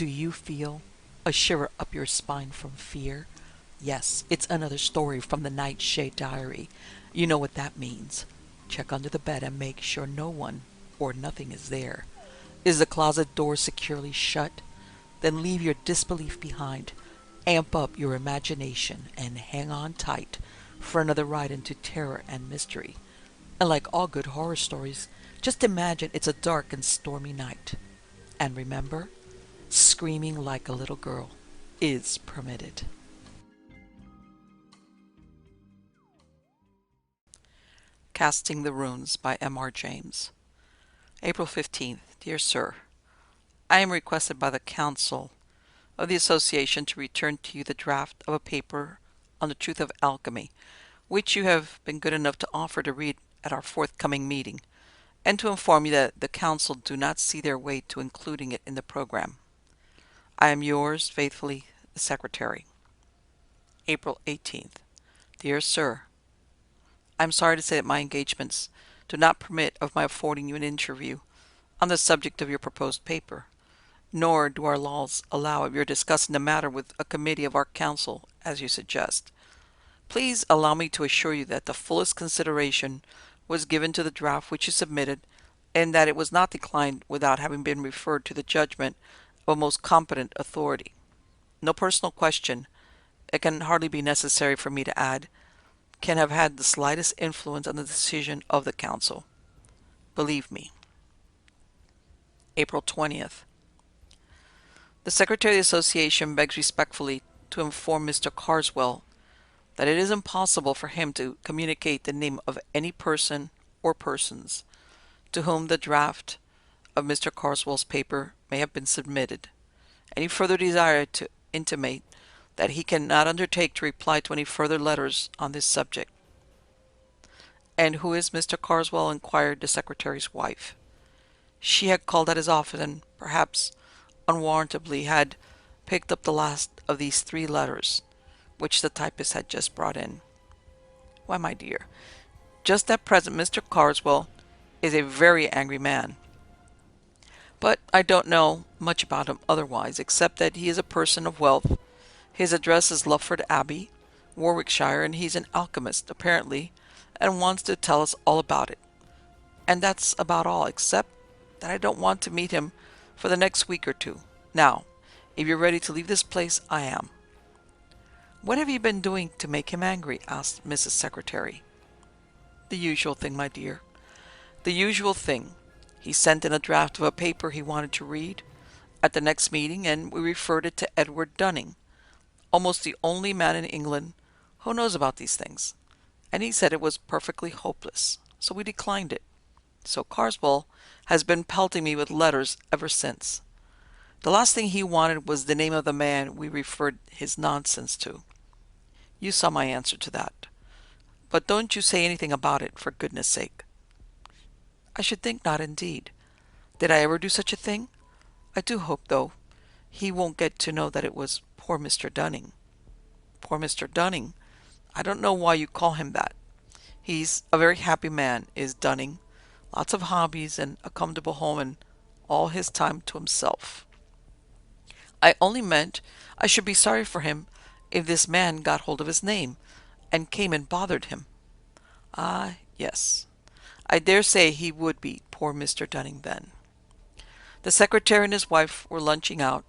Do you feel a shiver up your spine from fear? Yes, it's another story from the Nightshade diary. You know what that means. Check under the bed and make sure no one or nothing is there. Is the closet door securely shut? Then leave your disbelief behind. Amp up your imagination and hang on tight for another ride into terror and mystery. And like all good horror stories, just imagine it's a dark and stormy night. And remember, screaming like a little girl is permitted. Casting the Runes by M.R. James. April 15th. Dear Sir, I am requested by the Council of the Association to return to you the draft of a paper on the truth of alchemy, which you have been good enough to offer to read at our forthcoming meeting, and to inform you that the Council do not see their way to including it in the program. I am yours faithfully, the Secretary. April 18th. Dear Sir, I am sorry to say that my engagements do not permit of my affording you an interview on the subject of your proposed paper, nor do our laws allow of your discussing the matter with a committee of our council, as you suggest. Please allow me to assure you that the fullest consideration was given to the draft which you submitted, and that it was not declined without having been referred to the judgment of a most competent authority. No personal question, it can hardly be necessary for me to add, can have had the slightest influence on the decision of the Council. Believe me. April 20th. The Secretary of the Association begs respectfully to inform Mr. Carswell that it is impossible for him to communicate the name of any person or persons to whom the draft of Mr. Carswell's paper may have been submitted. Any further desire to intimate that he cannot undertake to reply to any further letters on this subject. And who is Mr. Carswell? Inquired the Secretary's wife. She had called at his office and, perhaps unwarrantably, had picked up the last of these 3 letters, which the typist had just brought in. Why, my dear, just at present Mr. Carswell is a very angry man. But I don't know much about him otherwise, except that he is a person of wealth. His address is Lufford Abbey, Warwickshire, and he's an alchemist, apparently, and wants to tell us all about it. And that's about all, except that I don't want to meet him for the next week or 2. Now, if you're ready to leave this place, I am. What have you been doing to make him angry? Asked Mrs. Secretary. The usual thing, my dear. The usual thing. He sent in a draft of a paper he wanted to read at the next meeting, and we referred it to Edward Dunning, almost the only man in England who knows about these things, and he said it was perfectly hopeless, so we declined it. So Carswell has been pelting me with letters ever since. The last thing he wanted was the name of the man we referred his nonsense to. You saw my answer to that. But don't you say anything about it, for goodness sake. I should think not, indeed. Did I ever do such a thing? I do hope, though, he won't get to know that it was poor Mr. Dunning. Poor Mr. Dunning? I don't know why you call him that. He's a very happy man, is Dunning. Lots of hobbies and a comfortable home and all his time to himself. I only meant I should be sorry for him if this man got hold of his name and came and bothered him. Ah, yes. I dare say he would be poor Mr. Dunning then. The Secretary and his wife were lunching out,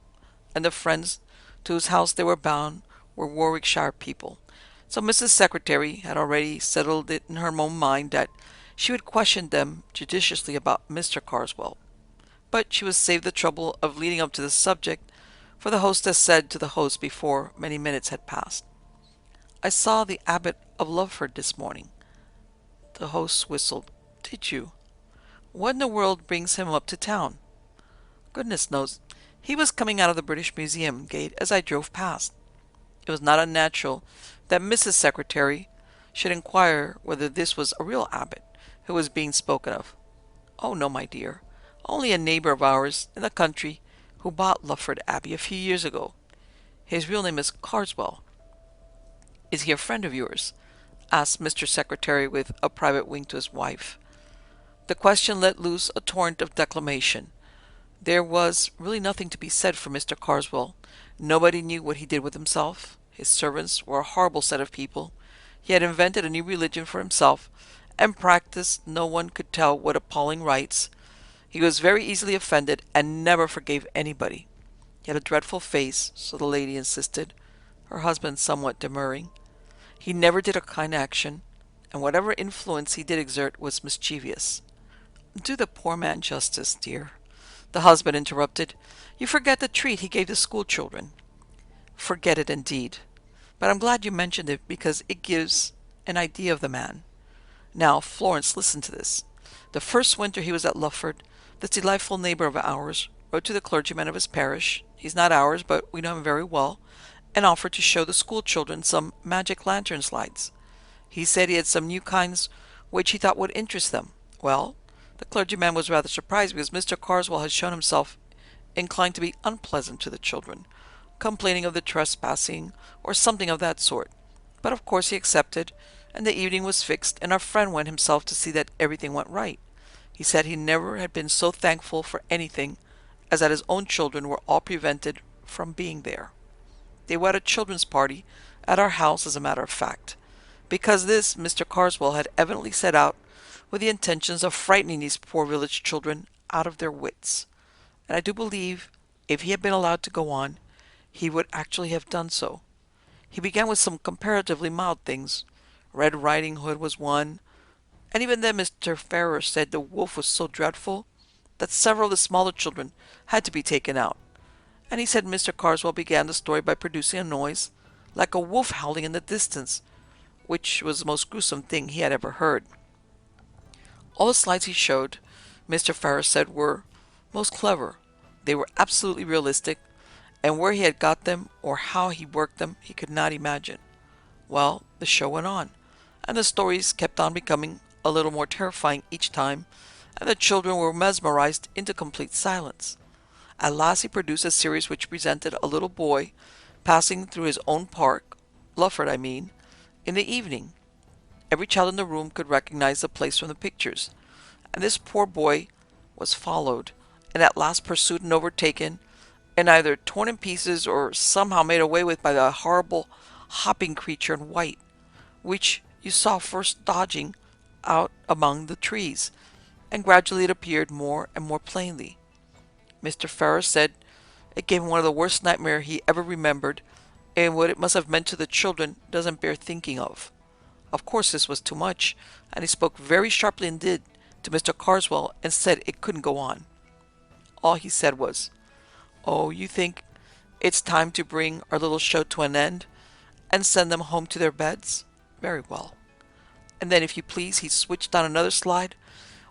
and the friends to whose house they were bound were Warwickshire people. So Mrs. Secretary had already settled it in her own mind that she would question them judiciously about Mr. Carswell. But she was saved the trouble of leading up to the subject, for the hostess said to the host before many minutes had passed, I saw the Abbot of Lufford this morning. The host whistled. Did you? What in the world brings him up to town? Goodness knows. He was coming out of the British Museum gate as I drove past. It was not unnatural that Mrs. Secretary should inquire whether this was a real abbot who was being spoken of. Oh, no, my dear. Only a neighbor of ours in the country who bought Lufford Abbey a few years ago. His real name is Carswell. Is he a friend of yours? Asked Mr. Secretary with a private wink to his wife. The question let loose a torrent of declamation. There was really nothing to be said for Mr. Carswell. Nobody knew what he did with himself. His servants were a horrible set of people. He had invented a new religion for himself, and practiced no one could tell what appalling rites. He was very easily offended, and never forgave anybody. He had a dreadful face, so the lady insisted, her husband somewhat demurring. He never did a kind action, and whatever influence he did exert was mischievous. Do the poor man justice, dear. The husband interrupted. You forget the treat he gave the school children. Forget it indeed. But I'm glad you mentioned it because it gives an idea of the man. Now, Florence, listen to this. The first winter he was at Lufford, this delightful neighbor of ours wrote to the clergyman of his parish, he's not ours, but we know him very well, and offered to show the school children some magic lantern slides. He said he had some new kinds which he thought would interest them. Well, the clergyman was rather surprised because Mr. Carswell had shown himself inclined to be unpleasant to the children, complaining of the trespassing, or something of that sort. But of course he accepted, and the evening was fixed, and our friend went himself to see that everything went right. He said he never had been so thankful for anything as that his own children were all prevented from being there. They were at a children's party at our house, as a matter of fact. Because this, Mr. Carswell had evidently set out with the intentions of frightening these poor village children out of their wits. And I do believe, if he had been allowed to go on, he would actually have done so. He began with some comparatively mild things. Red Riding Hood was one, and even then Mr. Ferrer said the wolf was so dreadful that several of the smaller children had to be taken out. And he said Mr. Carswell began the story by producing a noise like a wolf howling in the distance, which was the most gruesome thing he had ever heard. All the slides he showed, Mr. Ferrer said, were most clever. They were absolutely realistic, and where he had got them or how he worked them he could not imagine. Well, the show went on, and the stories kept on becoming a little more terrifying each time, and the children were mesmerized into complete silence. At last he produced a series which presented a little boy passing through his own park, Lufford I mean, in the evening. Every child in the room could recognize the place from the pictures, and this poor boy was followed, and at last pursued and overtaken, and either torn in pieces or somehow made away with by the horrible hopping creature in white, which you saw first dodging out among the trees, and gradually it appeared more and more plainly. Mr. Ferrer said it gave him one of the worst nightmares he ever remembered, and what it must have meant to the children doesn't bear thinking of. Of course this was too much, and he spoke very sharply indeed to Mr. Carswell and said it couldn't go on. All he said was, "Oh, you think it's time to bring our little show to an end and send them home to their beds? Very well." And then, if you please, he switched on another slide,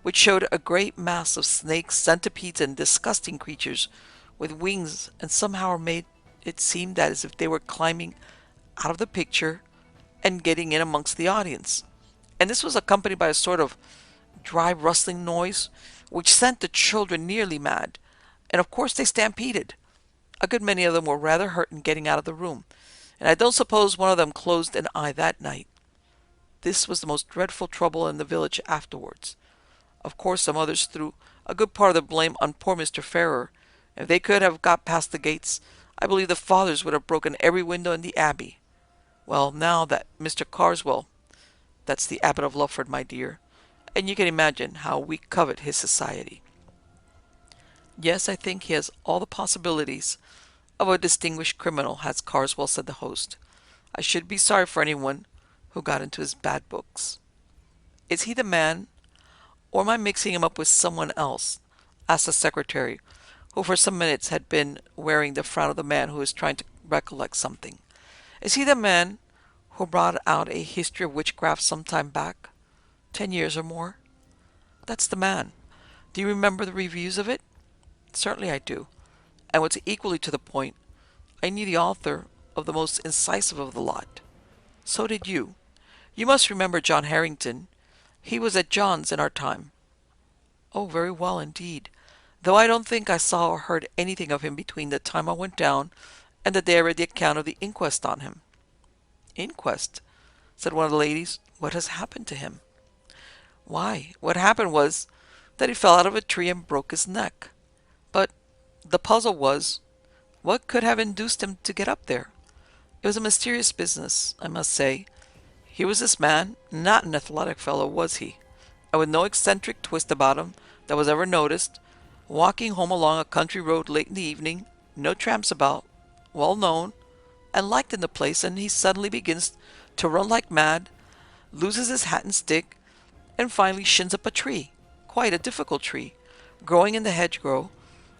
which showed a great mass of snakes, centipedes, and disgusting creatures with wings, and somehow made it seem that as if they were climbing out of the picture and getting in amongst the audience. And this was accompanied by a sort of dry rustling noise, which sent the children nearly mad, and of course they stampeded. A good many of them were rather hurt in getting out of the room, and I don't suppose one of them closed an eye that night. This was the most dreadful trouble in the village afterwards. Of course some others threw a good part of the blame on poor Mr. Ferrer. If they could have got past the gates, I believe the fathers would have broken every window in the abbey. Well, now that Mr. Carswell, that's the abbot of Lufford, my dear, and you can imagine how we covet his society. Yes, I think he has all the possibilities of a distinguished criminal, has Carswell, said the host. I should be sorry for anyone who got into his bad books. Is he the man, or am I mixing him up with someone else? Asked the secretary, who for some minutes had been wearing the frown of the man who is trying to recollect something. Is he the man who brought out a history of witchcraft some time back? 10 years or more? That's the man. Do you remember the reviews of it? Certainly I do. And what's equally to the point, I knew the author of the most incisive of the lot. So did you. You must remember John Harrington. He was at John's in our time. Oh, very well indeed. Though I don't think I saw or heard anything of him between the time I went down and the day I read the account of the inquest on him. Inquest? Said one of the ladies. What has happened to him? Why, what happened was that he fell out of a tree and broke his neck. But The puzzle was, what could have induced him to get up there? It was a mysterious business, I must say. Here was this man, not an athletic fellow, was he? And with no eccentric twist about him that was ever noticed, walking home along a country road late in the evening, no tramps about, well known, and liked in the place, and he suddenly begins to run like mad, loses his hat and stick, and finally shins up a tree, quite a difficult tree, growing in the hedgerow.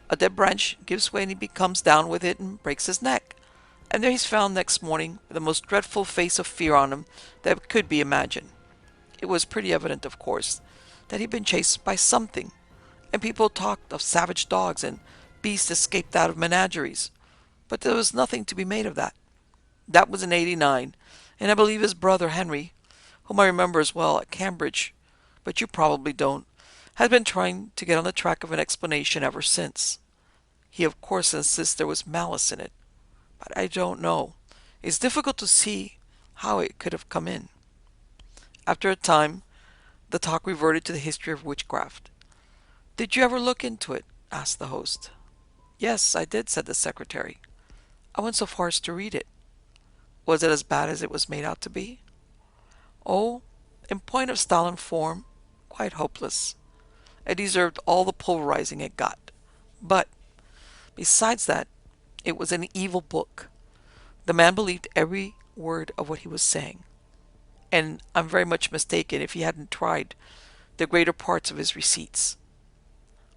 A dead branch gives way and he comes down with it and breaks his neck. And there he's found next morning with the most dreadful face of fear on him that could be imagined. It was pretty evident, of course, that he'd been chased by something, and people talked of savage dogs and beasts escaped out of menageries. But there was nothing to be made of that. That was in '89, and I believe his brother Henry, whom I remember as well at Cambridge, but you probably don't, has been trying to get on the track of an explanation ever since. He of course insists there was malice in it, but I don't know. It's difficult to see how it could have come in. After a time, the talk reverted to the history of witchcraft. "Did you ever look into it?" asked the host. "Yes, I did," said the secretary. "I went so far as to read it." "Was it as bad as it was made out to be?" "Oh, in point of style and form, quite hopeless. It deserved all the pulverizing it got. But, besides that, it was an evil book. The man believed every word of what he was saying. And I'm very much mistaken if he hadn't tried the greater parts of his receipts."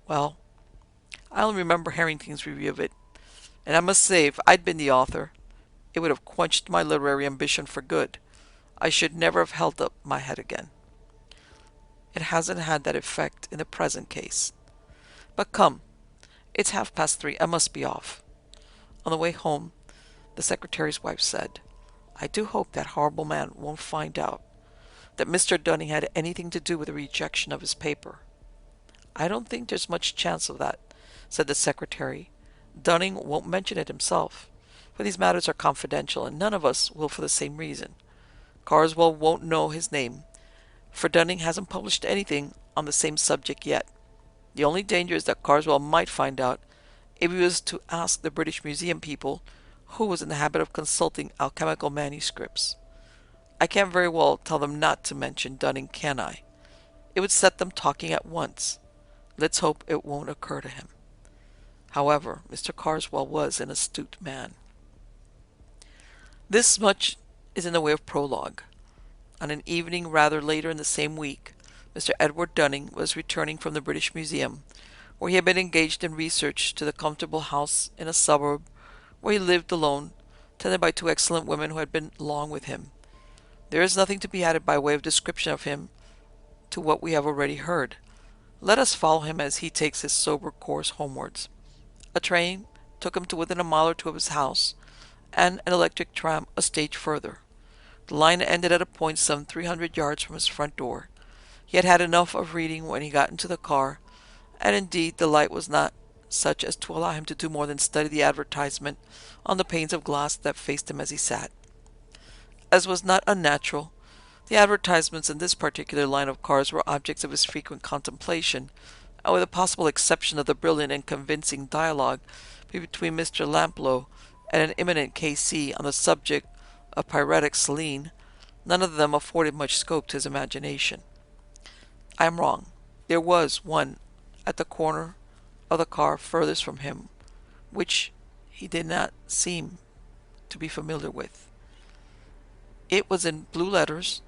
Well, I only remember Harrington's review of it, and I must say if I'd been the author, it would have quenched my literary ambition for good. I should never have held up my head again. It hasn't had that effect in the present case. But come, it's 3:30. I must be off. On the way home, the secretary's wife said, "I do hope that horrible man won't find out that Mr. Dunning had anything to do with the rejection of his paper." "I don't think there's much chance of that," said the secretary. "Dunning won't mention it himself, for these matters are confidential, and none of us will for the same reason. Carswell won't know his name, for Dunning hasn't published anything on the same subject yet. The only danger is that Carswell might find out if he was to ask the British Museum people who was in the habit of consulting alchemical manuscripts. I can't very well tell them not to mention Dunning, can I? It would set them talking at once. Let's hope it won't occur to him." However, Mr. Carswell was an astute man. This much is in the way of prologue. On an evening rather later in the same week, Mr. Edward Dunning was returning from the British Museum, where he had been engaged in research, to the comfortable house in a suburb where he lived alone, tended by two excellent women who had been long with him. There is nothing to be added by way of description of him to what we have already heard. Let us follow him as he takes his sober course homewards. A train took him to within a mile or two of his house, and an electric tram a stage further. The line ended at a point some 300 yards from his front door. He had had enough of reading when he got into the car, and indeed the light was not such as to allow him to do more than study the advertisement on the panes of glass that faced him as he sat. As was not unnatural, the advertisements in this particular line of cars were objects of his frequent contemplation, and with the possible exception of the brilliant and convincing dialogue between Mr. Lamplow and an eminent K.C. on the subject of pyretic saline, none of them afforded much scope to his imagination. I am wrong. There was one at the corner of the car furthest from him, which he did not seem to be familiar with. It was in blue letters,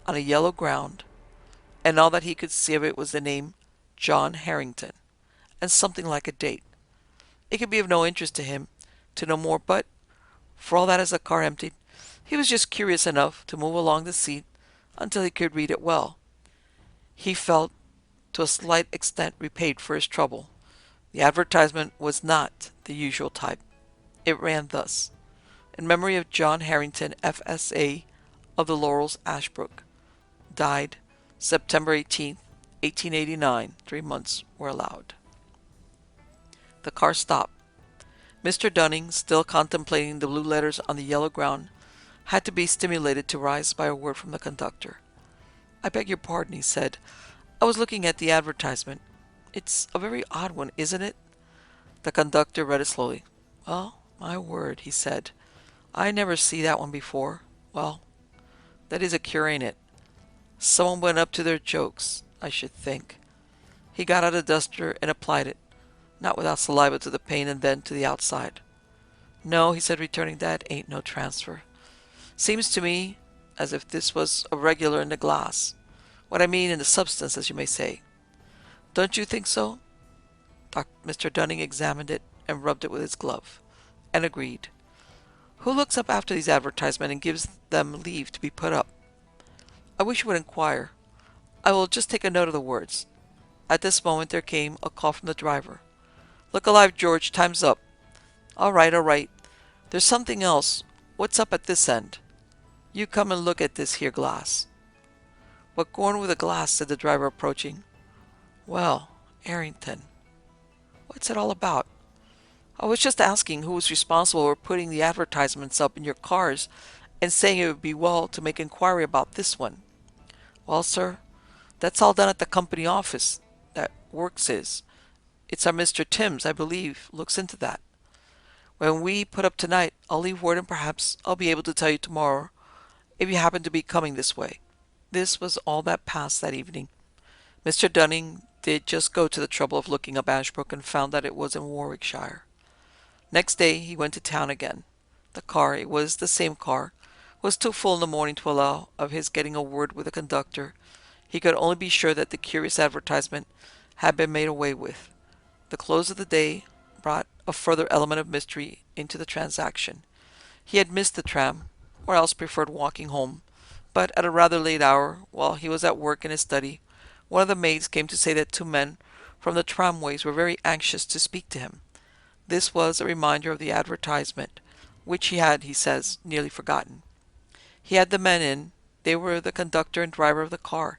on a yellow ground, and all that he could see of it was the name John Harrington, and something like a date. It could be of no interest to him to know more, but, for all that, as the car emptied, he was just curious enough to move along the seat until he could read it well. He felt, to a slight extent, repaid for his trouble. The advertisement was not the usual type. It ran thus: "In memory of John Harrington, F.S.A., of the Laurels, Ashbrook. Died September 18th, 1889. 3 months were allowed." The car stopped. Mr. Dunning, still contemplating the blue letters on the yellow ground, had to be stimulated to rise by a word from the conductor. "I beg your pardon," he said. "I was looking at the advertisement. It's a very odd one, isn't it? The conductor read it slowly. Well, my word, he said. I never see that one before. Well, that is a cure, ain't it? Someone went up to their jokes, I should think. He got out a duster and applied it, not without saliva to the pane and then to the outside. No, he said, returning, that ain't no transfer. Seems to me as if this was a regular in the glass. What I mean in the substance, as you may say. Don't you think so? Mr. Dunning examined it and rubbed it with his glove, and agreed. Who looks up after these advertisements and gives them leave to be put up? I wish you would inquire. I will just take a note of the words. At this moment there came a call from the driver. Look alive, George, time's up. All right, all right. There's something else. What's up at this end? You come and look at this here glass. What going with the glass? Said the driver, approaching. Well, Arrington, what's it all about? I was just asking who was responsible for putting the advertisements up in your cars and saying it would be well to make inquiry about this one. Well, sir, that's all done at the company office. That works is. It's our Mr. Timms, I believe, looks into that. When we put up tonight, I'll leave word and perhaps I'll be able to tell you tomorrow if you happen to be coming this way. This was all that passed that evening. Mr. Dunning did just go to the trouble of looking up Ashbrook and found that it was in Warwickshire. Next day he went to town again. The car, it was the same car, was too full in the morning to allow of his getting a word with the conductor. He could only be sure that the curious advertisement had been made away with. The close of the day brought a further element of mystery into the transaction. He had missed the tram, or else preferred walking home, but at a rather late hour, while he was at work in his study, one of the maids came to say that two men from the tramways were very anxious to speak to him. This was a reminder of the advertisement, which he had, he says, nearly forgotten. He had the men in. They were the conductor and driver of the car,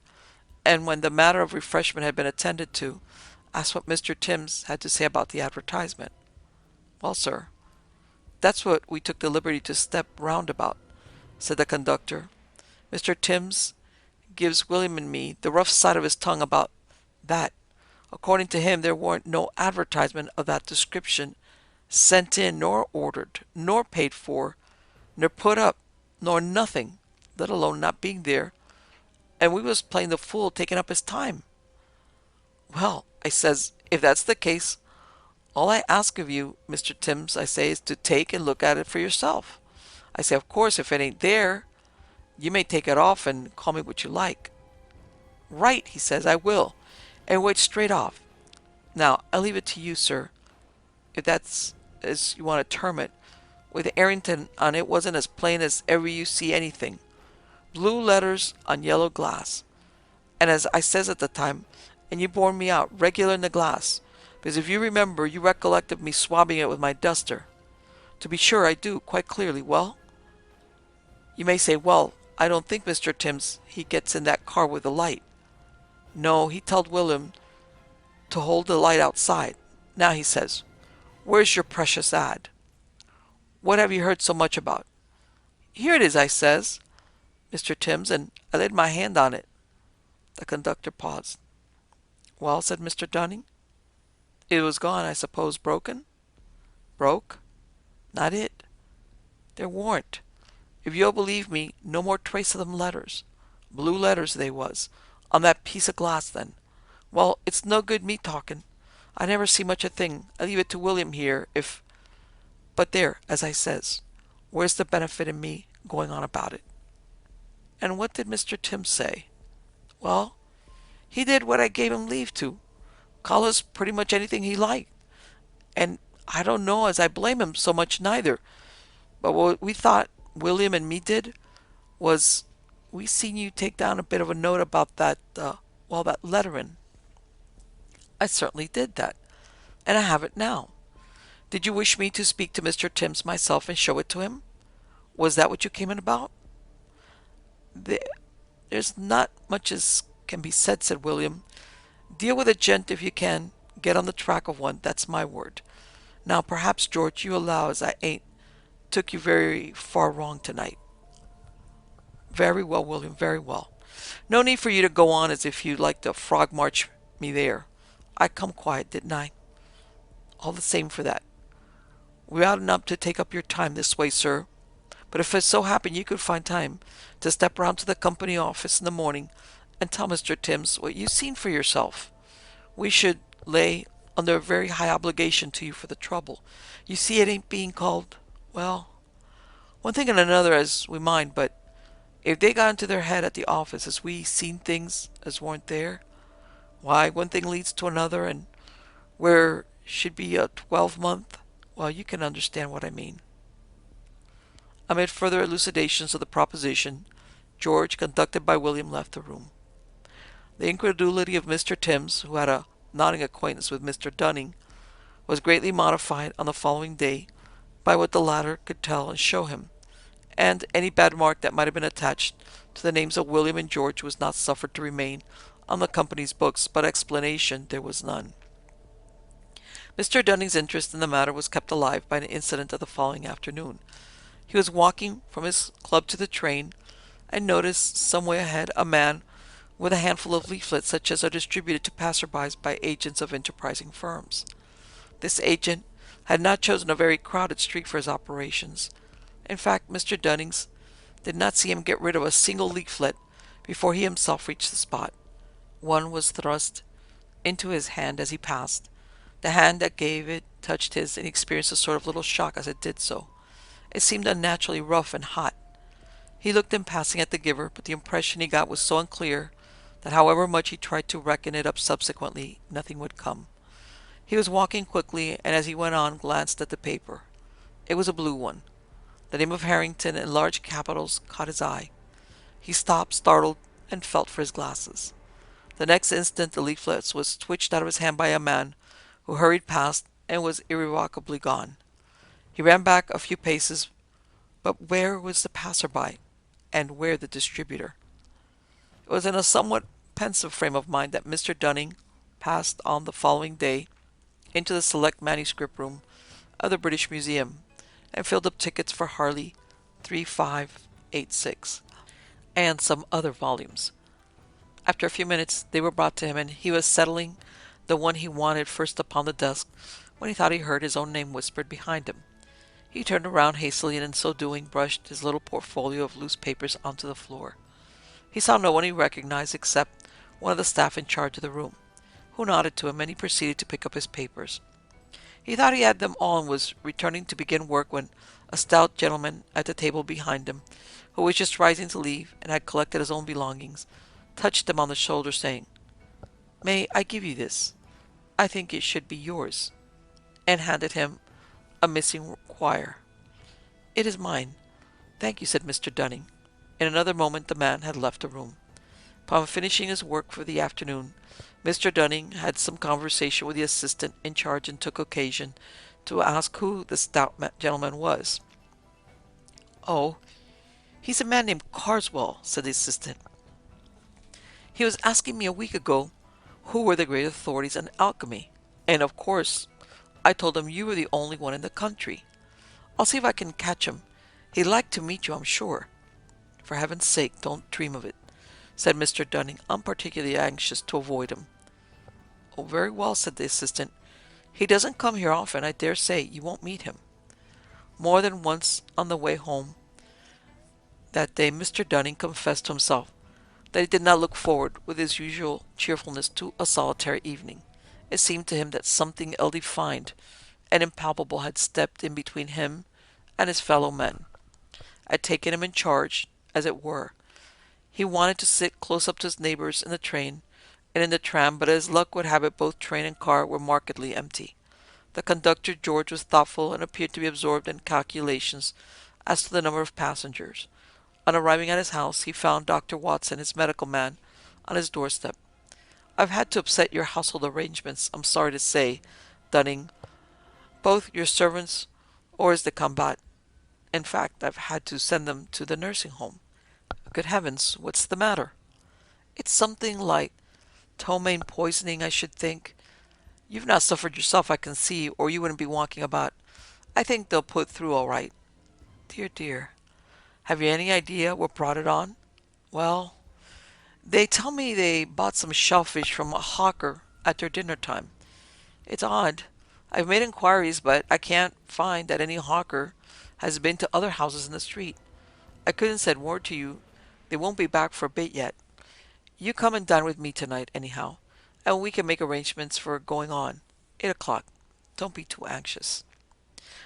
and when the matter of refreshment had been attended to, asked what Mr. Timms had to say about the advertisement. Well, sir, that's what we took the liberty to step round about, said the conductor. Mr. Timms gives William and me the rough side of his tongue about that. According to him, there weren't no advertisement of that description sent in, nor ordered, nor paid for, nor put up, nor nothing, let alone not being there, and we was playing the fool taking up his time. Well, I says, if that's the case, all I ask of you, Mr. Timms, I say, is to take and look at it for yourself. I say, of course, if it ain't there, you may take it off and call me what you like. Right, he says, I will, and wait straight off. Now, I leave it to you, sir, if that's as you want to term it. With Arrington on it wasn't as plain as ever you see anything. Blue letters on yellow glass. And as I says at the time, and you bore me out regular in the glass, because if you remember, you recollect of me swabbing it with my duster. To be sure, I do, quite clearly. Well, you may say, well, I don't think Mr. Timms he gets in that car with the light. No, he told William to hold the light outside. Now he says, where's your precious ad? What have you heard so much about? Here it is, I says, Mr. Timms, and I laid my hand on it. The conductor paused. Well, said Mr. Dunning, it was gone, I suppose, broken? Broke? Not it. There warn't. If you'll believe me, no more trace of them letters. Blue letters they was, on that piece of glass then. Well, it's no good me talking. I never see much a thing. I leave it to William here, if... But there, as I says, where's the benefit in me going on about it? And what did Mr. Timms say? Well, he did what I gave him leave to. Call us pretty much anything he liked. And I don't know as I blame him so much neither. But what we thought, William and me did, was we seen you take down a bit of a note about that, that lettering. I certainly did that, and I have it now. Did you wish me to speak to Mr. Timms myself and show it to him? Was that what you came in about? There's not much as can be said, William. Deal with a gent if you can. Get on the track of one, that's my word. Now, perhaps, George, you allow as I ain't took you very far wrong tonight. Very well, William, very well. No need for you to go on as if you'd like to frog march me there. I come quiet, didn't I? all the same for that. We oughtn't up to take up your time this way, sir. But if it so happened you could find time to step round to the company office in the morning and tell Mr. Timms what you've seen for yourself, we should lay under a very high obligation to you for the trouble. You see, it ain't being called, well, one thing and another as we mind, but if they got into their head at the office as we seen things as weren't there, why, one thing leads to another, and where should be a 12-month, well, you can understand what I mean. Amid further elucidations of the proposition, George, conducted by William, left the room. The incredulity of Mr. Timms, who had a nodding acquaintance with Mr. Dunning, was greatly modified on the following day by what the latter could tell and show him, and any bad mark that might have been attached to the names of William and George was not suffered to remain on the company's books, but explanation there was none. Mr. Dunning's interest in the matter was kept alive by an incident of the following afternoon. He was walking from his club to the train and noticed some way ahead a man with a handful of leaflets such as are distributed to passersby by agents of enterprising firms. This agent had not chosen a very crowded street for his operations. In fact, Mr. Dunnings did not see him get rid of a single leaflet before he himself reached the spot. One was thrust into his hand as he passed. The hand that gave it touched his, and he experienced a sort of little shock as it did so. It seemed unnaturally rough and hot. He looked in passing at the giver, but the impression he got was so unclear that however much he tried to reckon it up subsequently, nothing would come. He was walking quickly, and as he went on, glanced at the paper. It was a blue one. The name of Harrington in large capitals caught his eye. He stopped, startled, and felt for his glasses. The next instant the leaflet was twitched out of his hand by a man who hurried past and was irrevocably gone. He ran back a few paces, but where was the passerby, and where the distributor? It was in a somewhat pensive frame of mind that Mr. Dunning passed on the following day into the select manuscript room of the British Museum and filled up tickets for Harley 3586 and some other volumes. After a few minutes they were brought to him, and he was settling the one he wanted first upon the desk when he thought he heard his own name whispered behind him. He turned around hastily, and in so doing brushed his little portfolio of loose papers onto the floor. He saw no one he recognized except one of the staff in charge of the room, who nodded to him, and he proceeded to pick up his papers. He thought he had them all and was returning to begin work when a stout gentleman at the table behind him, who was just rising to leave and had collected his own belongings, touched him on the shoulder, saying, "May I give you this? I think it should be yours," and handed him a missing quire. "It is mine. Thank you," said Mr. Dunning. In another moment the man had left the room. Upon finishing his work for the afternoon, Mr. Dunning had some conversation with the assistant in charge and took occasion to ask who the stout gentleman was. "Oh, he's a man named Carswell," said the assistant. "He was asking me a week ago who were the great authorities on alchemy, and of course I told him you were the only one in the country. I'll see if I can catch him. He'd like to meet you, I'm sure." "For heaven's sake, don't dream of it," said Mr. Dunning. "I'm particularly anxious to avoid him." "Oh, very well," said the assistant. "He doesn't come here often. I dare say you won't meet him." More than once on the way home that day Mr. Dunning confessed to himself that he did not look forward with his usual cheerfulness to a solitary evening. It seemed to him that something ill-defined and impalpable had stepped in between him and his fellow men, had taken him in charge, as it were. He wanted to sit close up to his neighbors in the train and in the tram, but as luck would have it both train and car were markedly empty. The conductor, George, was thoughtful and appeared to be absorbed in calculations as to the number of passengers. On arriving at his house, he found Dr. Watson, his medical man, on his doorstep. "I've had to upset your household arrangements, I'm sorry to say, Dunning. Both your servants hors de combat. In fact, I've had to send them to the nursing home." "Good heavens, what's the matter?" "It's something like ptomaine poisoning, I should think. You've not suffered yourself, I can see, or you wouldn't be walking about. I think they'll put through all right." "Dear, dear. Have you any idea what brought it on?" "Well, they tell me they bought some shellfish from a hawker at their dinner time. It's odd. I've made inquiries, but I can't find that any hawker has been to other houses in the street. I couldn't send word to you. They won't be back for a bit yet. You come and dine with me tonight, anyhow, and we can make arrangements for going on. 8 o'clock. Don't be too anxious.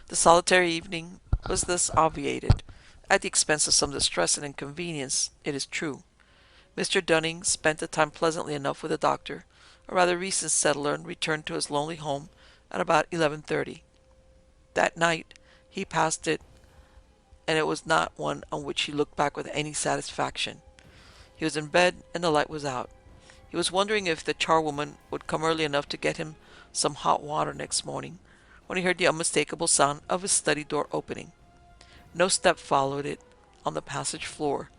The solitary evening was thus obviated, at the expense of some distress and inconvenience, it is true. Mr. Dunning spent the time pleasantly enough with the doctor, a rather recent settler, and returned to his lonely home at about 11:30. That night he passed it, and it was not one on which he looked back with any satisfaction. He was in bed, and the light was out. He was wondering if the charwoman would come early enough to get him some hot water next morning, when he heard the unmistakable sound of his study door opening. No step followed it on the passage floor,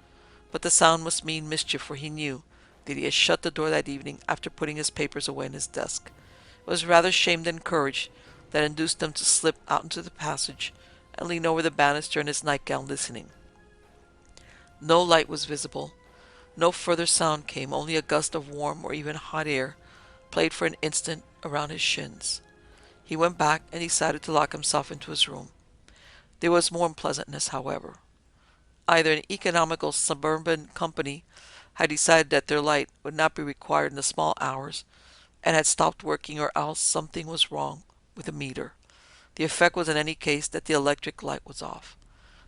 but the sound must mean mischief, for he knew that he had shut the door that evening after putting his papers away in his desk. It was rather shame than courage that induced him to slip out into the passage and lean over the banister in his nightgown, listening. No light was visible. No further sound came, only a gust of warm or even hot air played for an instant around his shins. He went back and decided to lock himself into his room. There was more unpleasantness, however. Either an economical suburban company had decided that their light would not be required in the small hours and had stopped working, or else something was wrong with the meter. The effect was in any case that the electric light was off.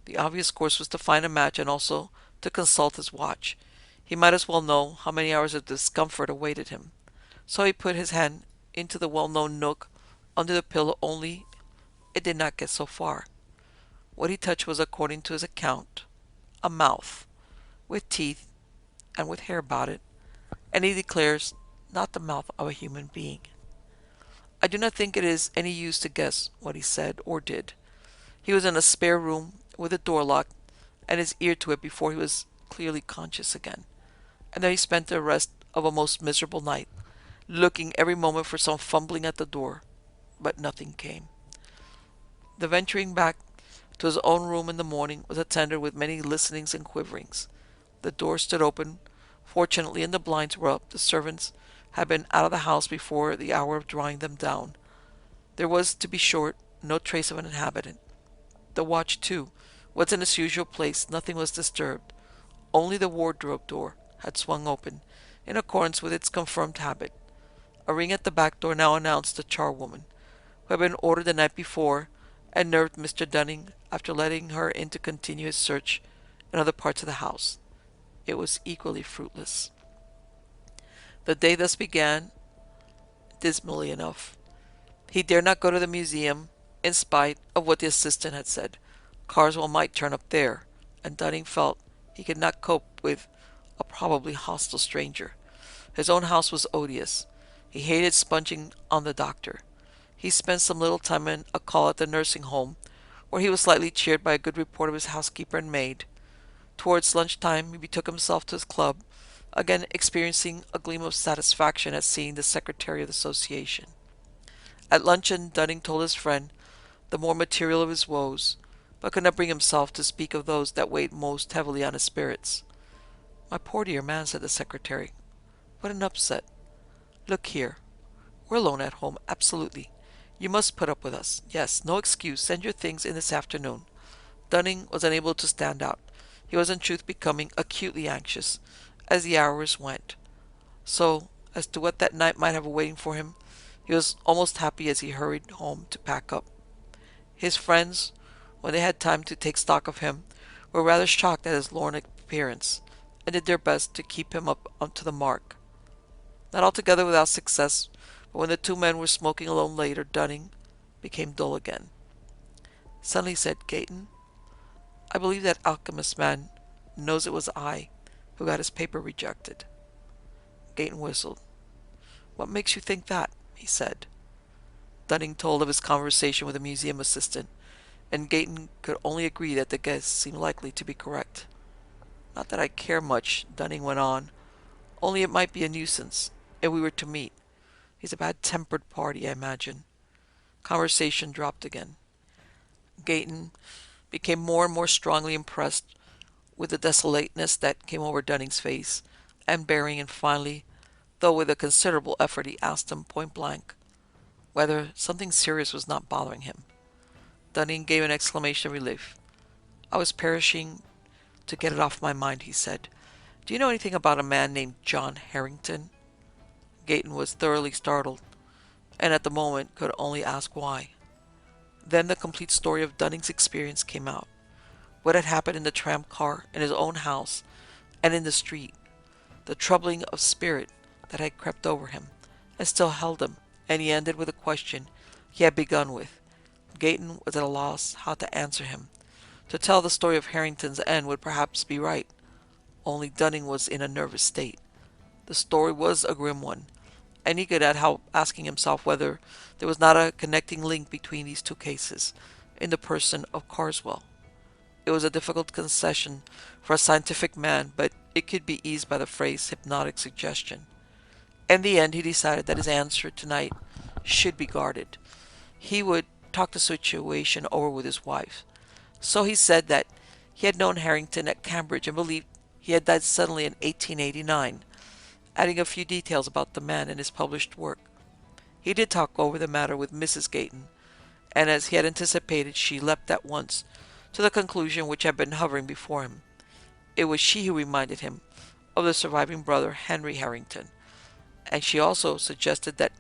The obvious course was to find a match and also to consult his watch. He might as well know how many hours of discomfort awaited him. So he put his hand into the well-known nook under the pillow, only it did not get so far. What he touched was, according to his account, a mouth, with teeth and with hair about it, and he declares not the mouth of a human being. I do not think it is any use to guess what he said or did. He was in a spare room with the door locked and his ear to it before he was clearly conscious again, and there he spent the rest of a most miserable night, looking every moment for some fumbling at the door, but nothing came. The venturing back to his own room in the morning was attended with many listenings and quiverings. The door stood open, fortunately, and the blinds were up. The servants had been out of the house before the hour of drawing them down. There was, to be short, no trace of an inhabitant. The watch, too, was in its usual place. Nothing was disturbed. Only the wardrobe door had swung open, in accordance with its confirmed habit. A ring at the back door now announced the charwoman, who had been ordered the night before, and nerved Mr. Dunning after letting her in to continue his search in other parts of the house. It was equally fruitless. The day thus began dismally enough. He dared not go to the museum, in spite of what the assistant had said. Carswell might turn up there, and Dunning felt he could not cope with a probably hostile stranger. His own house was odious. He hated sponging on the doctor. He spent some little time in a call at the nursing home, where he was slightly cheered by a good report of his housekeeper and maid. Towards lunchtime he betook himself to his club, again experiencing a gleam of satisfaction at seeing the secretary of the association. At luncheon Dunning told his friend the more material of his woes, but could not bring himself to speak of those that weighed most heavily on his spirits. "My poor dear man," said the secretary, "what an upset! Look here, we're alone at home, absolutely. You must put up with us. Yes, no excuse. Send your things in this afternoon." Dunning was unable to stand out. He was in truth becoming acutely anxious as the hours went. So, as to what that night might have awaiting for him, he was almost happy as he hurried home to pack up. His friends, when they had time to take stock of him, were rather shocked at his lorn appearance, and did their best to keep him up to the mark. Not altogether without success, but when the two men were smoking alone later, Dunning became dull again. Suddenly said, "Gayton, I believe that alchemist man knows it was I who got his paper rejected." Gayton whistled. "What makes you think that?" he said. Dunning told of his conversation with the museum assistant, and Gayton could only agree that the guess seemed likely to be correct. "Not that I care much," Dunning went on, "only it might be a nuisance if we were to meet. He's a bad-tempered party, I imagine." Conversation dropped again. Gayton became more and more strongly impressed with the desolateness that came over Dunning's face and bearing, and finally, though with a considerable effort, he asked him point blank, whether something serious was not bothering him. Dunning gave an exclamation of relief. I was perishing to get it off my mind, he said. Do you know anything about a man named John Harrington? Gayton was thoroughly startled, and at the moment could only ask why. Then the complete story of Dunning's experience came out. What had happened in the tram car, in his own house, and in the street. The troubling of spirit that had crept over him, and still held him, and he ended with a question he had begun with. Gayton was at a loss how to answer him. To tell the story of Harrington's end would perhaps be right, only Dunning was in a nervous state. The story was a grim one, and he could not help asking himself whether there was not a connecting link between these two cases, in the person of Carswell. It was a difficult concession for a scientific man, but it could be eased by the phrase hypnotic suggestion. In the end, he decided that his answer tonight should be guarded. He would talk the situation over with his wife. So he said that he had known Harrington at Cambridge and believed he had died suddenly in 1889, adding a few details about the man and his published work. He did talk over the matter with Mrs. Gayton, and as he had anticipated, she leapt at once to the conclusion which had been hovering before him. It was she who reminded him of the surviving brother, Henry Harrington, and she also suggested that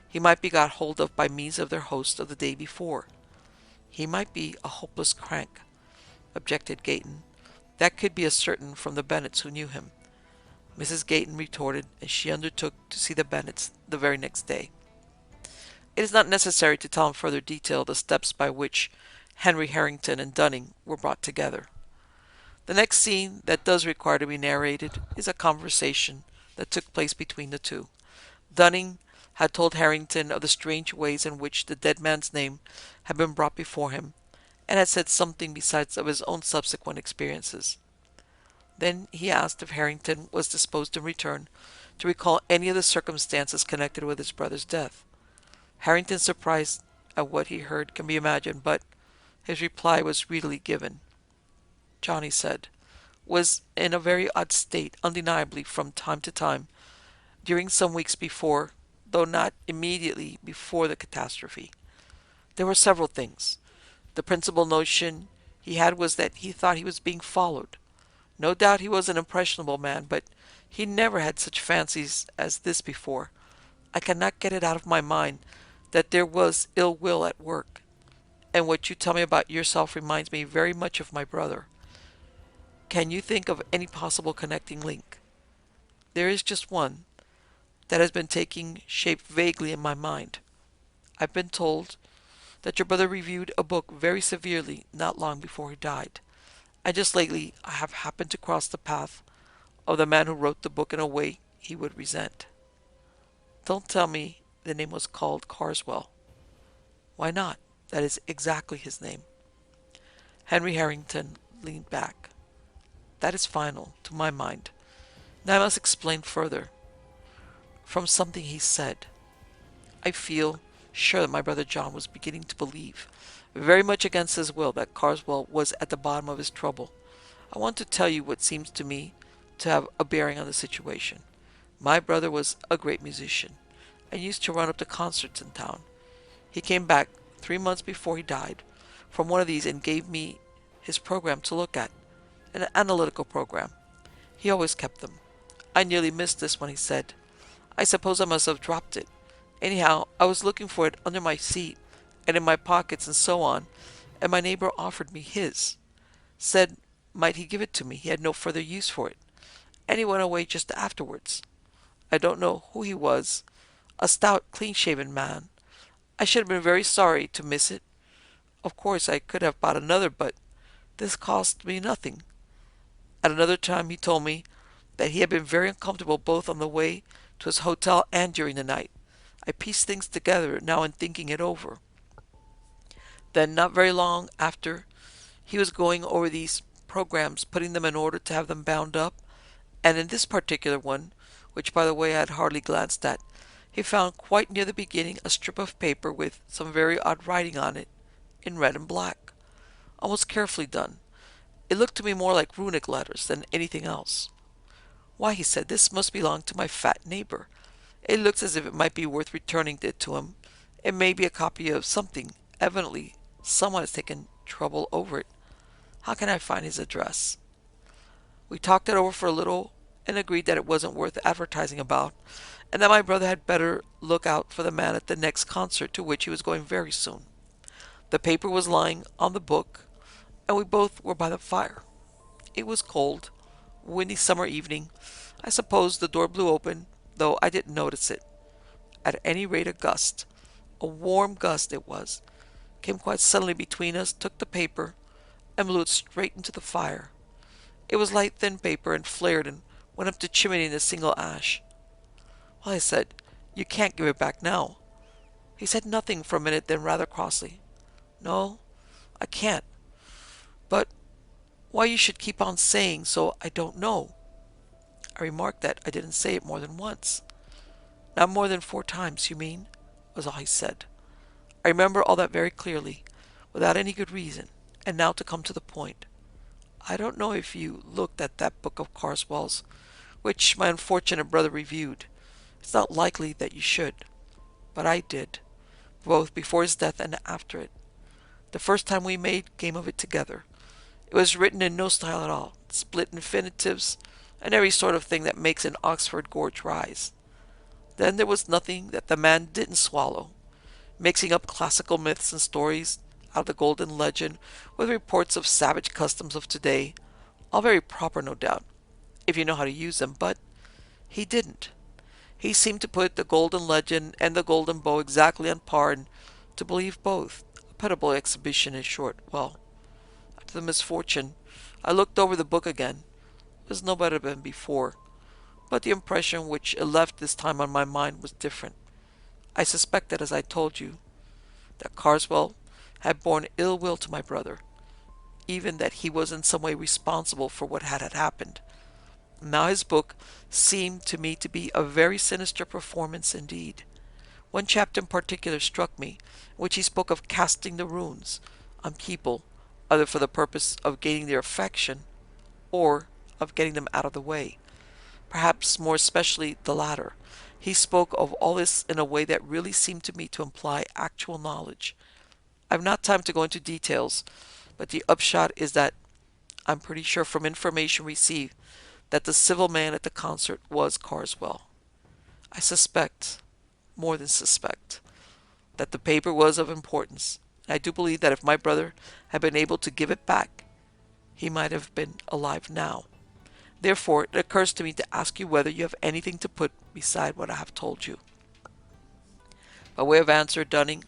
he might be got hold of by means of their host of the day before. He might be a hopeless crank, objected Gayton. That could be ascertained from the Bennets who knew him. Mrs. Gayton retorted, and she undertook to see the Bennets the very next day. It is not necessary to tell in further detail the steps by which Henry Harrington and Dunning were brought together. The next scene that does require to be narrated is a conversation that took place between the two. Dunning had told Harrington of the strange ways in which the dead man's name had been brought before him, and had said something besides of his own subsequent experiences. Then he asked if Harrington was disposed in return to recall any of the circumstances connected with his brother's death. Harrington's surprise at what he heard can be imagined, but his reply was readily given. Johnny said, was in a very odd state, undeniably from time to time, during some weeks before, though not immediately before the catastrophe. There were several things. The principal notion he had was that he thought he was being followed. No doubt he was an impressionable man, but he never had such fancies as this before. I cannot get it out of my mind that there was ill will at work, and what you tell me about yourself reminds me very much of my brother. Can you think of any possible connecting link? There is just one that has been taking shape vaguely in my mind. I've been told that your brother reviewed a book very severely not long before he died, and just lately I have happened to cross the path of the man who wrote the book in a way he would resent. Don't tell me the name was called Carswell. Why not? That is exactly his name. Henry Harrington leaned back. That is final, to my mind. Now I must explain further. From something he said, I feel sure that my brother John was beginning to believe, very much against his will, that Carswell was at the bottom of his trouble. I want to tell you what seems to me to have a bearing on the situation. My brother was a great musician, and used to run up to concerts in town. He came back 3 months before he died from one of these and gave me his program to look at, an analytical program. He always kept them. I nearly missed this when he said, I suppose I must have dropped it. Anyhow, I was looking for it under my seat and in my pockets and so on, and my neighbor offered me his. Said might he give it to me, he had no further use for it, and he went away just afterwards. I don't know who he was, a stout, clean-shaven man. I should have been very sorry to miss it. Of course I could have bought another, but this cost me nothing. At another time he told me that he had been very uncomfortable both on the way to his hotel and during the night. I pieced things together now in thinking it over. Then, not very long after, he was going over these programs, putting them in order to have them bound up, and in this particular one, which by the way I had hardly glanced at, he found quite near the beginning a strip of paper with some very odd writing on it, in red and black, almost carefully done. It looked to me more like runic letters than anything else. Why, he said, this must belong to my fat neighbor. It looks as if it might be worth returning it to him It may be a copy of something. Evidently, someone has taken trouble over it. How can I find his address? We talked it over for a little and agreed that it wasn't worth advertising about, and that my brother had better look out for the man at the next concert to which he was going very soon. The paper was lying on the book, and we both were by the fire. It was cold, windy summer evening. I suppose the door blew open, though I didn't notice it. At any rate, a gust, a warm gust it was, came quite suddenly between us, took the paper, and blew it straight into the fire. It was light, thin paper, and flared and went up the chimney in a single ash. Well, I said, you can't give it back now. He said nothing for a minute, then rather crossly, no, I can't. But why you should keep on saying so, I don't know. I remarked that I didn't say it more than once. Not more than 4 times, you mean? Was all he said. I remember all that very clearly, without any good reason. And now to come to the point. I don't know if you looked at that book of Carswell's, which my unfortunate brother reviewed. It's not likely that you should. But I did, both before his death and after it. The first time we made game of it together. It was written in no style at all, split infinitives, and every sort of thing that makes an Oxford gorge rise. Then there was nothing that the man didn't swallow, mixing up classical myths and stories out of the golden legend with reports of savage customs of today, all very proper, no doubt, if you know how to use them, but he didn't. He seemed to put the golden legend and the golden bow exactly on par, and to believe both. A pitiable exhibition, in short. Well, after the misfortune, I looked over the book again. It was no better than before, but the impression which it left this time on my mind was different. I suspected, as I told you, that Carswell had borne ill will to my brother, even that he was in some way responsible for what had happened. Now his book seemed to me to be a very sinister performance indeed. One chapter in particular struck me, in which he spoke of casting the runes on people, either for the purpose of gaining their affection or of getting them out of the way. Perhaps more especially the latter. He spoke of all this in a way that really seemed to me to imply actual knowledge. I've not time to go into details, but the upshot is that I'm pretty sure from information received that the civil man at the concert was Carswell. I suspect, more than suspect, that the paper was of importance. I do believe that if my brother had been able to give it back, he might have been alive now. Therefore, it occurs to me to ask you whether you have anything to put beside what I have told you. By way of answer, Dunning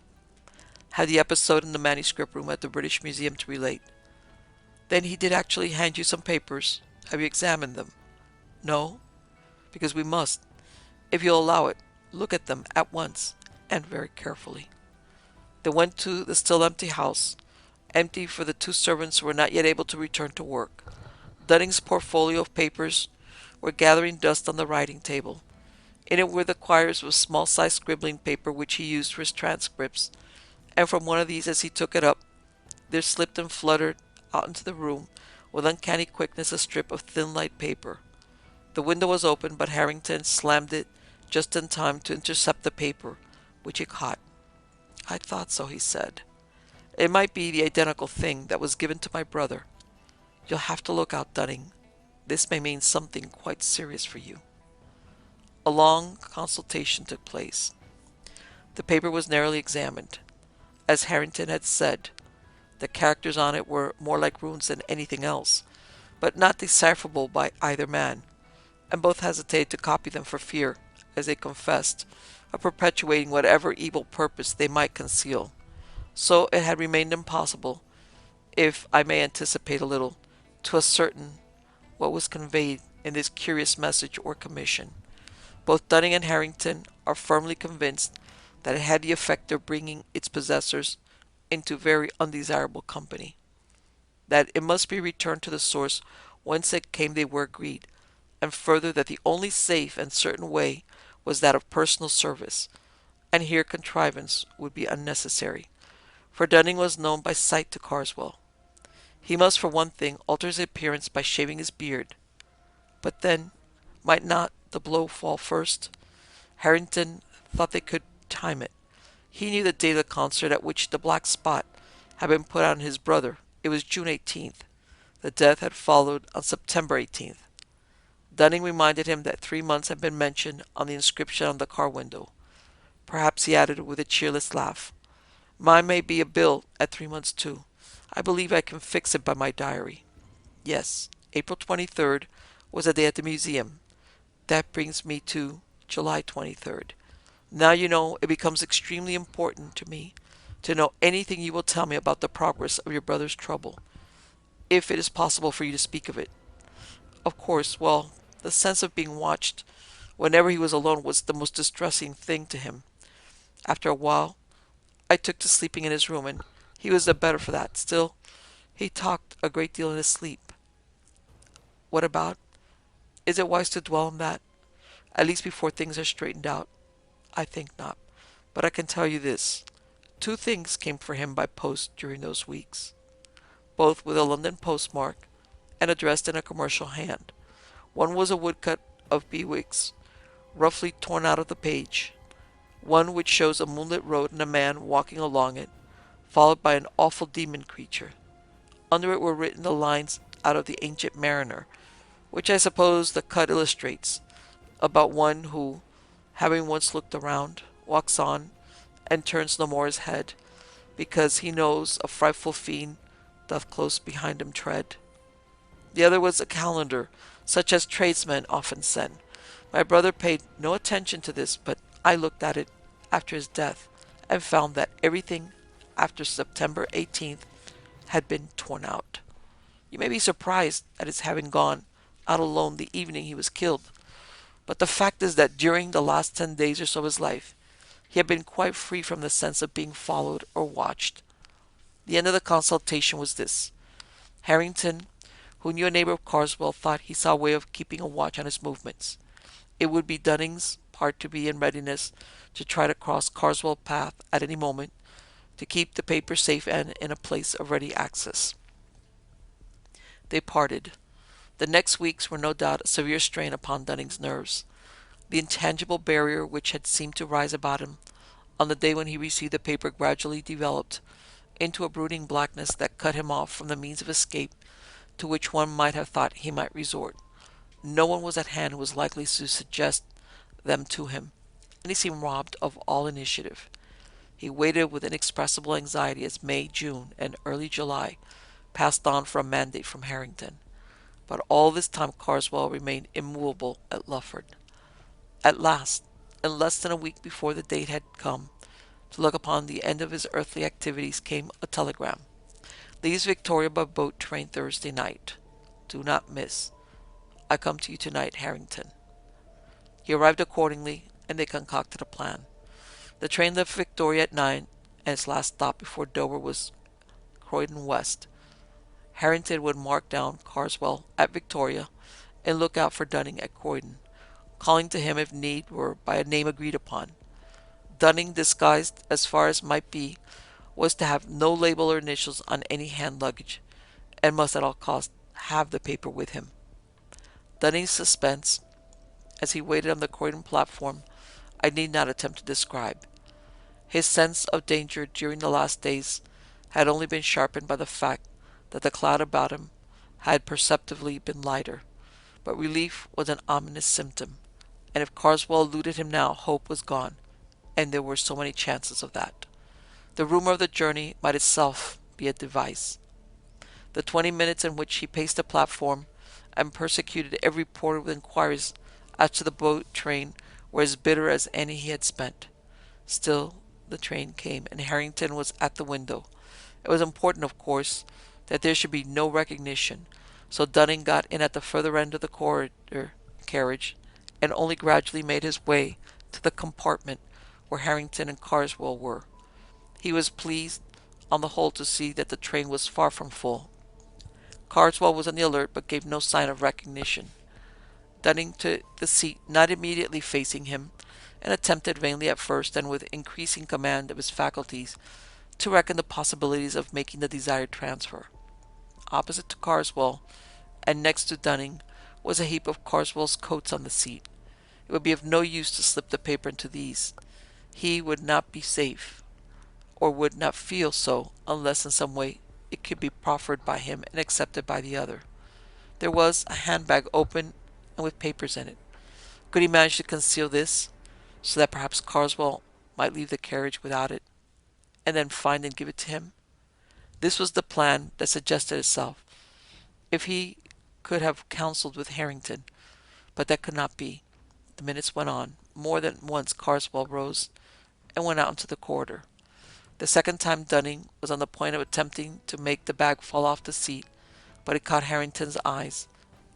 had the episode in the manuscript room at the British Museum to relate. Then he did actually hand you some papers. Have you examined them? No? Because we must. If you'll allow it, look at them at once, and very carefully. They went to the still empty house, empty for the 2 servants who were not yet able to return to work. Dunning's portfolio of papers were gathering dust on the writing table. In it were the quires of small-sized scribbling paper which he used for his transcripts, and from one of these, as he took it up, there slipped and fluttered out into the room with uncanny quickness a strip of thin light paper. The window was open, but Harrington slammed it just in time to intercept the paper, which he caught. I thought so, he said. It might be the identical thing that was given to my brother. You'll have to look out, Dunning. This may mean something quite serious for you. A long consultation took place. The paper was narrowly examined. As Harrington had said, the characters on it were more like runes than anything else, but not decipherable by either man, and both hesitated to copy them for fear, as they confessed, of perpetuating whatever evil purpose they might conceal. So it had remained impossible, if I may anticipate a little, to ascertain what was conveyed in this curious message or commission. Both Dunning and Harrington are firmly convinced that it had the effect of bringing its possessors into very undesirable company. That it must be returned to the source whence it came they were agreed, and further that the only safe and certain way was that of personal service, and here contrivance would be unnecessary, for Dunning was known by sight to Carswell. He must, for one thing, alter his appearance by shaving his beard. But then, might not the blow fall first? Harrington thought they could time it. He knew the date of the concert at which the black spot had been put on his brother. It was June 18th. The death had followed on September 18th. Dunning reminded him that 3 months had been mentioned on the inscription on the car window. Perhaps he added with a cheerless laugh, "Mine may be a bill at 3 months too. I believe I can fix it by my diary." Yes, April 23rd was a day at the museum. That brings me to July 23rd. Now you know it becomes extremely important to me to know anything you will tell me about the progress of your brother's trouble, if it is possible for you to speak of it. Of course, well, the sense of being watched whenever he was alone was the most distressing thing to him. After a while, I took to sleeping in his room, and he was the better for that. Still, he talked a great deal in his sleep. What about? Is it wise to dwell on that? At least before things are straightened out? I think not. But I can tell you this. Two things came for him by post during those weeks, both with a London postmark and addressed in a commercial hand. One was a woodcut of Bewick's, roughly torn out of the page, one which shows a moonlit road and a man walking along it, followed by an awful demon creature. Under it were written the lines out of the Ancient Mariner, which I suppose the cut illustrates, about one who, having once looked around, walks on, and turns no more his head, because he knows a frightful fiend doth close behind him tread. The other was a calendar, such as tradesmen often send. My brother paid no attention to this, but I looked at it after his death, and found that everything after September 18th had been torn out. You may be surprised at his having gone out alone the evening he was killed, but the fact is that during the last 10 days or so of his life, he had been quite free from the sense of being followed or watched. The end of the consultation was this. Harrington, who knew a neighbor of Carswell, thought he saw a way of keeping a watch on his movements. It would be Dunning's part to be in readiness to try to cross Carswell Path at any moment, to keep the paper safe and in a place of ready access. They parted. The next weeks were no doubt a severe strain upon Dunning's nerves. The intangible barrier which had seemed to rise about him on the day when he received the paper gradually developed into a brooding blackness that cut him off from the means of escape to which one might have thought he might resort. No one was at hand who was likely to suggest them to him, and he seemed robbed of all initiative. He waited with inexpressible anxiety as May, June, and early July passed on for a mandate from Harrington. But all this time Carswell remained immovable at Lufford. At last, in less than a week before the date had come to look upon the end of his earthly activities, came a telegram. Leaves Victoria by boat train Thursday night. Do not miss. I come to you tonight, Harrington. He arrived accordingly, and they concocted a plan. The train left Victoria at 9, and its last stop before Dover was Croydon West. Harrington would mark down Carswell at Victoria and look out for Dunning at Croydon, calling to him if need were by a name agreed upon. Dunning, disguised as far as might be, was to have no label or initials on any hand luggage, and must at all costs have the paper with him. Dunning's suspense, as he waited on the Croydon platform, I need not attempt to describe. His sense of danger during the last days had only been sharpened by the fact that the cloud about him had perceptibly been lighter, but relief was an ominous symptom, and if Carswell eluded him now, hope was gone, and there were so many chances of that. The rumor of the journey might itself be a device. The 20 minutes in which he paced the platform and persecuted every porter with inquiries as to the boat train were as bitter as any he had spent. Still, the train came, and Harrington was at the window. It was important, of course, that there should be no recognition, so Dunning got in at the further end of the corridor carriage, and only gradually made his way to the compartment where Harrington and Carswell were. He was pleased, on the whole, to see that the train was far from full. Carswell was on the alert, but gave no sign of recognition. Dunning took the seat not immediately facing him, and attempted vainly at first, and with increasing command of his faculties, to reckon the possibilities of making the desired transfer. Opposite to Carswell, and next to Dunning, was a heap of Carswell's coats on the seat. It would be of no use to slip the paper into these. He would not be safe. or would not feel so unless in some way it could be proffered by him and accepted by the other. There was a handbag open and with papers in it. Could he manage to conceal this so that perhaps Carswell might leave the carriage without it and then find and give it to him? This was the plan that suggested itself. If he could have counseled with Harrington, but that could not be. The minutes went on. More than once Carswell rose and went out into the corridor. The second time Dunning was on the point of attempting to make the bag fall off the seat, but it caught Harrington's eyes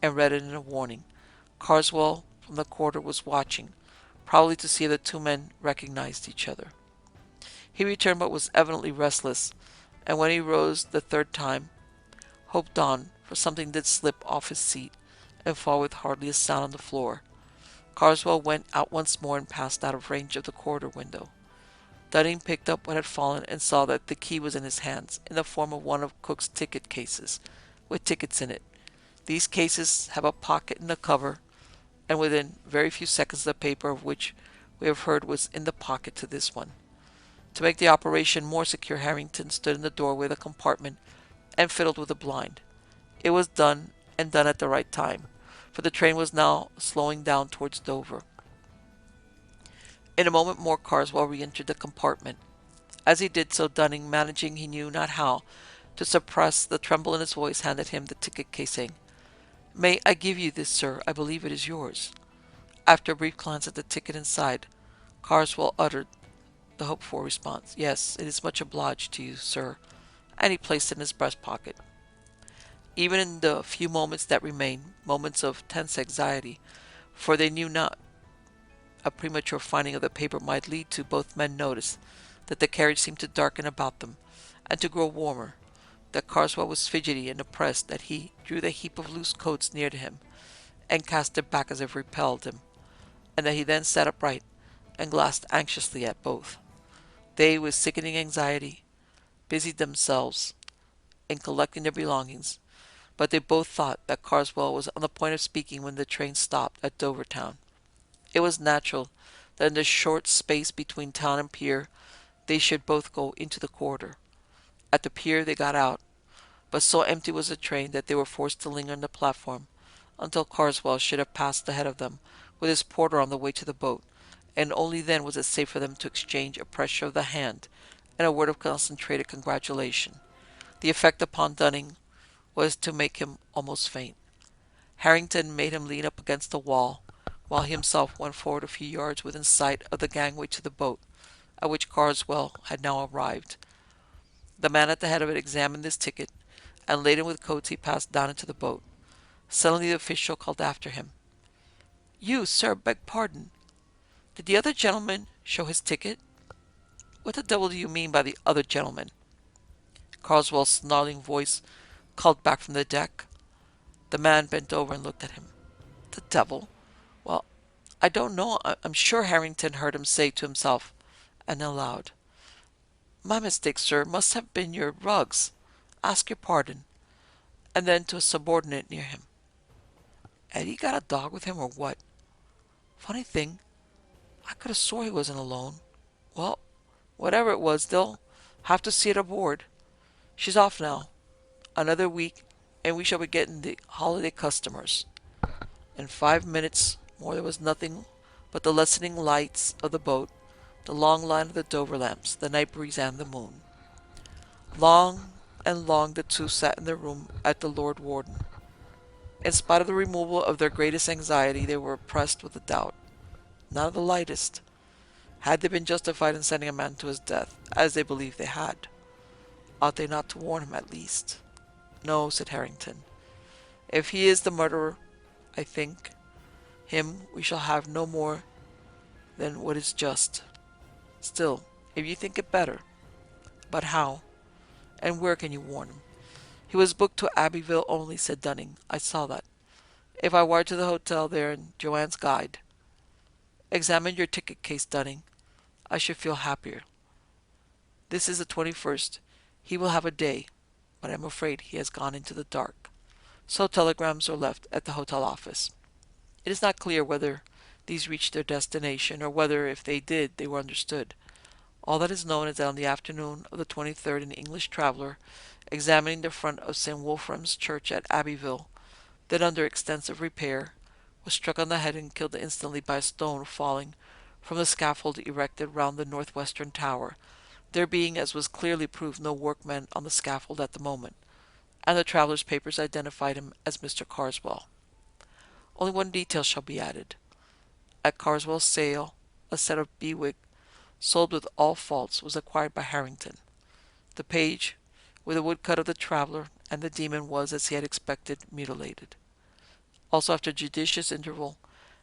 and read it in a warning. Carswell from the corridor was watching, probably to see if the two men recognized each other. He returned but was evidently restless, and when he rose the third time, hope dawned, for something did slip off his seat and fall with hardly a sound on the floor. Carswell went out once more and passed out of range of the corridor window. Dunning picked up what had fallen and saw that the key was in his hands, in the form of one of Cook's ticket cases, with tickets in it. These cases have a pocket in the cover, and within very few seconds the paper of which we have heard was in the pocket to this one. To make the operation more secure, Harrington stood in the doorway of the compartment and fiddled with the blind. It was done, and done at the right time, for the train was now slowing down towards Dover. In a moment more Carswell re-entered the compartment. As he did so, Dunning, managing he knew not how to suppress the tremble in his voice, handed him the ticket case, saying, "May I give you this, sir? I believe it is yours." After a brief glance at the ticket inside, Carswell uttered the hoped-for response, "Yes, it is much obliged to you, sir," and he placed it in his breast pocket. Even in the few moments that remained, moments of tense anxiety, for they knew not a premature finding of the paper might lead to, both men noticed that the carriage seemed to darken about them, and to grow warmer, that Carswell was fidgety and oppressed, that he drew the heap of loose coats near to him, and cast it back as if repelled him, and that he then sat upright, and glanced anxiously at both. They, with sickening anxiety, busied themselves in collecting their belongings, but they both thought that Carswell was on the point of speaking when the train stopped at Dover town. It was natural that in the short space between town and pier they should both go into the corridor. At the pier they got out, but so empty was the train that they were forced to linger on the platform until Carswell should have passed ahead of them with his porter on the way to the boat, and only then was it safe for them to exchange a pressure of the hand and a word of concentrated congratulation. The effect upon Dunning was to make him almost faint. Harrington made him lean up against the wall, while he himself went forward a few yards within sight of the gangway to the boat, at which Carswell had now arrived. The man at the head of it examined this ticket, and laden with coats he passed down into the boat. Suddenly the official called after him, "You, sir, beg pardon. Did the other gentleman show his ticket?" "What the devil do you mean by the other gentleman?" Carswell's snarling voice called back from the deck. The man bent over and looked at him. "The devil? Well, I don't know. I'm sure," Harrington heard him say to himself, and aloud, "My mistake, sir, must have been your rugs. Ask your pardon." And then to a subordinate near him, "Had he got a dog with him or what? Funny thing, I could have swore he wasn't alone. Well, whatever it was, they'll have to see it aboard. She's off now. Another week, and we shall be getting the holiday customers." In 5 minutes more there was nothing but the lessening lights of the boat, the long line of the Dover lamps, the night breeze, and the moon. Long and long the two sat in their room at the Lord Warden. In spite of the removal of their greatest anxiety, they were oppressed with a doubt, not of the lightest. Had they been justified in sending a man to his death, as they believed they had? Ought they not to warn him at least? "No," said Harrington. "If he is the murderer, I think him we shall have no more than what is just. Still, if you think it better—" "But how? And where can you warn him?" "He was booked to Abbeville only," said Dunning. "I saw that. If I wire to the hotel there in Joanne's Guide—" "Examine your ticket case, Dunning. I should feel happier. This is the 21st. He will have a day, but I am afraid he has gone into the dark." So telegrams are left at the hotel office. It is not clear whether these reached their destination, or whether, if they did, they were understood. All that is known is that on the afternoon of the 23rd, an English traveller, examining the front of St. Wolfram's Church at Abbeville, then under extensive repair, was struck on the head and killed instantly by a stone falling from the scaffold erected round the northwestern tower, there being, as was clearly proved, no workmen on the scaffold at the moment, and the traveller's papers identified him as Mr. Carswell. Only one detail shall be added. At Carswell's sale, a set of Bewick, sold with all faults, was acquired by Harrington. The page, with a woodcut of the traveller and the demon, was, as he had expected, mutilated. Also, after a judicious interval,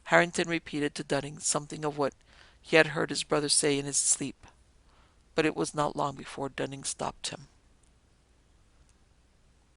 Harrington repeated to Dunning something of what he had heard his brother say in his sleep, but it was not long before Dunning stopped him.